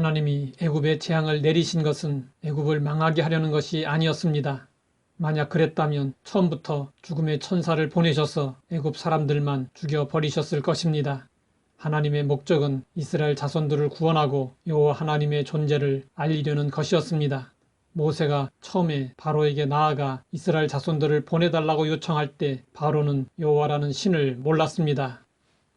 하나님이 애굽에 재앙을 내리신 것은 애굽을 망하게 하려는 것이 아니었습니다. 만약 그랬다면 처음부터 죽음의 천사를 보내셔서 애굽 사람들만 죽여버리셨을 것입니다. 하나님의 목적은 이스라엘 자손들을 구원하고 여호와 하나님의 존재를 알리려는 것이었습니다. 모세가 처음에 바로에게 나아가 이스라엘 자손들을 보내달라고 요청할 때 바로는 여호와라는 신을 몰랐습니다.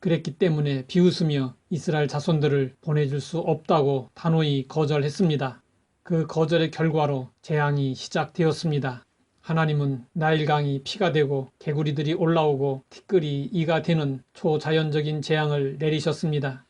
그랬기 때문에 비웃으며 이스라엘 자손들을 보내줄 수 없다고 단호히 거절했습니다. 그 거절의 결과로 재앙이 시작되었습니다. 하나님은 나일강이 피가 되고 개구리들이 올라오고 티끌이 이가 되는 초자연적인 재앙을 내리셨습니다.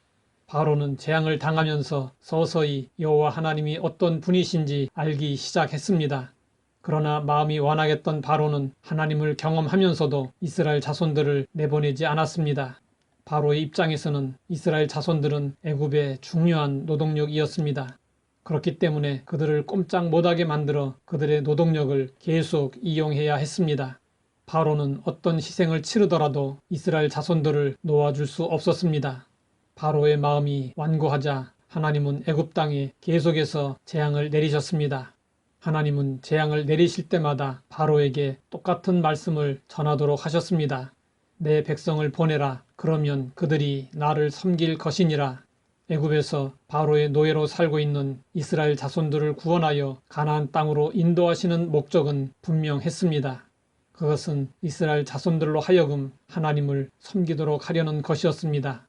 바로는 재앙을 당하면서 서서히 여호와 하나님이 어떤 분이신지 알기 시작했습니다. 그러나 마음이 완악했던 바로는 하나님을 경험하면서도 이스라엘 자손들을 내보내지 않았습니다. 바로의 입장에서는 이스라엘 자손들은 애굽의 중요한 노동력이었습니다. 그렇기 때문에 그들을 꼼짝 못하게 만들어 그들의 노동력을 계속 이용해야 했습니다. 바로는 어떤 희생을 치르더라도 이스라엘 자손들을 놓아줄 수 없었습니다. 바로의 마음이 완고하자 하나님은 애굽 땅에 계속해서 재앙을 내리셨습니다. 하나님은 재앙을 내리실 때마다 바로에게 똑같은 말씀을 전하도록 하셨습니다. 내 백성을 보내라. 그러면 그들이 나를 섬길 것이니라. 애굽에서 바로의 노예로 살고 있는 이스라엘 자손들을 구원하여 가나안 땅으로 인도하시는 목적은 분명했습니다. 그것은 이스라엘 자손들로 하여금 하나님을 섬기도록 하려는 것이었습니다.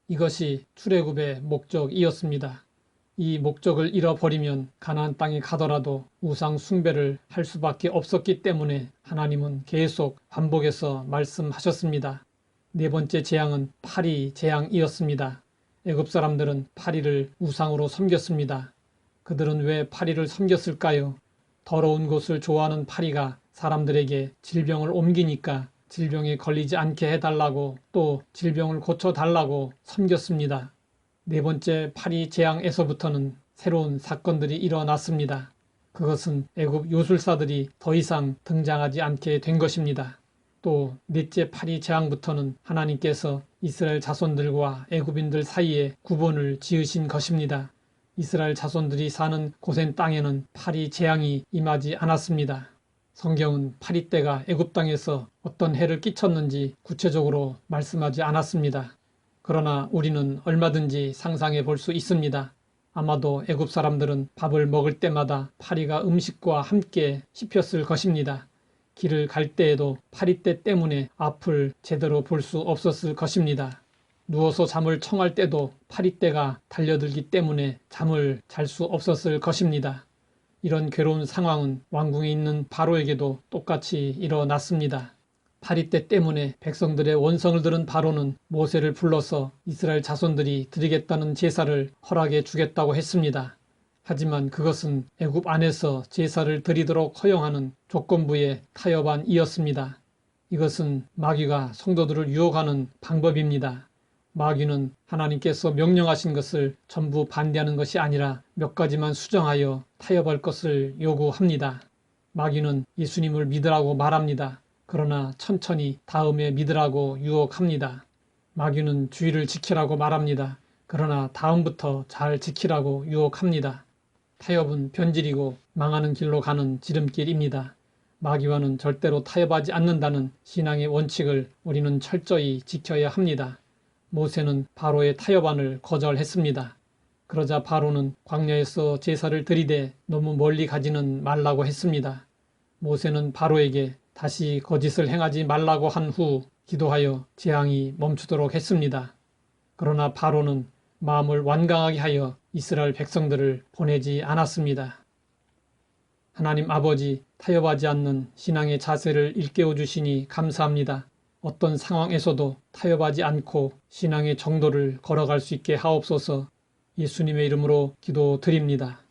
이것이 출애굽의 목적이었습니다. 이 목적을 잃어버리면 가나안 땅에 가더라도 우상 숭배를 할 수밖에 없었기 때문에 하나님은 계속 반복해서 말씀하셨습니다. 네 번째 재앙은 파리 재앙이었습니다. 애굽 사람들은 파리를 우상으로 섬겼습니다. 그들은 왜 파리를 섬겼을까요? 더러운 곳을 좋아하는 파리가 사람들에게 질병을 옮기니까 질병에 걸리지 않게 해달라고 또 질병을 고쳐달라고 섬겼습니다. 네 번째 파리 재앙에서부터는 새로운 사건들이 일어났습니다. 그것은 애굽 요술사들이 더 이상 등장하지 않게 된 것입니다. 또 넷째 파리 재앙부터는 하나님께서 이스라엘 자손들과 애굽인들 사이에 구분을 지으신 것입니다. 이스라엘 자손들이 사는 고센 땅에는 파리 재앙이 임하지 않았습니다. 성경은 파리 떼가 애굽 땅에서 어떤 해를 끼쳤는지 구체적으로 말씀하지 않았습니다. 그러나 우리는 얼마든지 상상해 볼 수 있습니다. 아마도 애굽 사람들은 밥을 먹을 때마다 파리가 음식과 함께 씹혔을 것입니다. 길을 갈 때에도 파리떼 때문에 앞을 제대로 볼 수 없었을 것입니다. 누워서 잠을 청할 때도 파리떼가 달려들기 때문에 잠을 잘 수 없었을 것입니다. 이런 괴로운 상황은 왕궁에 있는 바로에게도 똑같이 일어났습니다. 파리떼 때문에 백성들의 원성을 들은 바로는 모세를 불러서 이스라엘 자손들이 드리겠다는 제사를 허락해 주겠다고 했습니다. 하지만 그것은 애굽 안에서 제사를 드리도록 허용하는 조건부의 타협안이었습니다. 이것은 마귀가 성도들을 유혹하는 방법입니다. 마귀는 하나님께서 명령하신 것을 전부 반대하는 것이 아니라 몇 가지만 수정하여 타협할 것을 요구합니다. 마귀는 예수님을 믿으라고 말합니다. 그러나 천천히 다음에 믿으라고 유혹합니다. 마귀는 주의를 지키라고 말합니다. 그러나 다음부터 잘 지키라고 유혹합니다. 타협은 변질이고 망하는 길로 가는 지름길입니다. 마귀와는 절대로 타협하지 않는다는 신앙의 원칙을 우리는 철저히 지켜야 합니다. 모세는 바로의 타협안을 거절했습니다. 그러자 바로는 광야에서 제사를 드리되 너무 멀리 가지는 말라고 했습니다. 모세는 바로에게 다시 거짓을 행하지 말라고 한 후 기도하여 재앙이 멈추도록 했습니다. 그러나 바로는 마음을 완강하게 하여 이스라엘 백성들을 보내지 않았습니다. 하나님 아버지, 타협하지 않는 신앙의 자세를 일깨워 주시니 감사합니다. 어떤 상황에서도 타협하지 않고 신앙의 정도를 걸어갈 수 있게 하옵소서. 예수님의 이름으로 기도드립니다.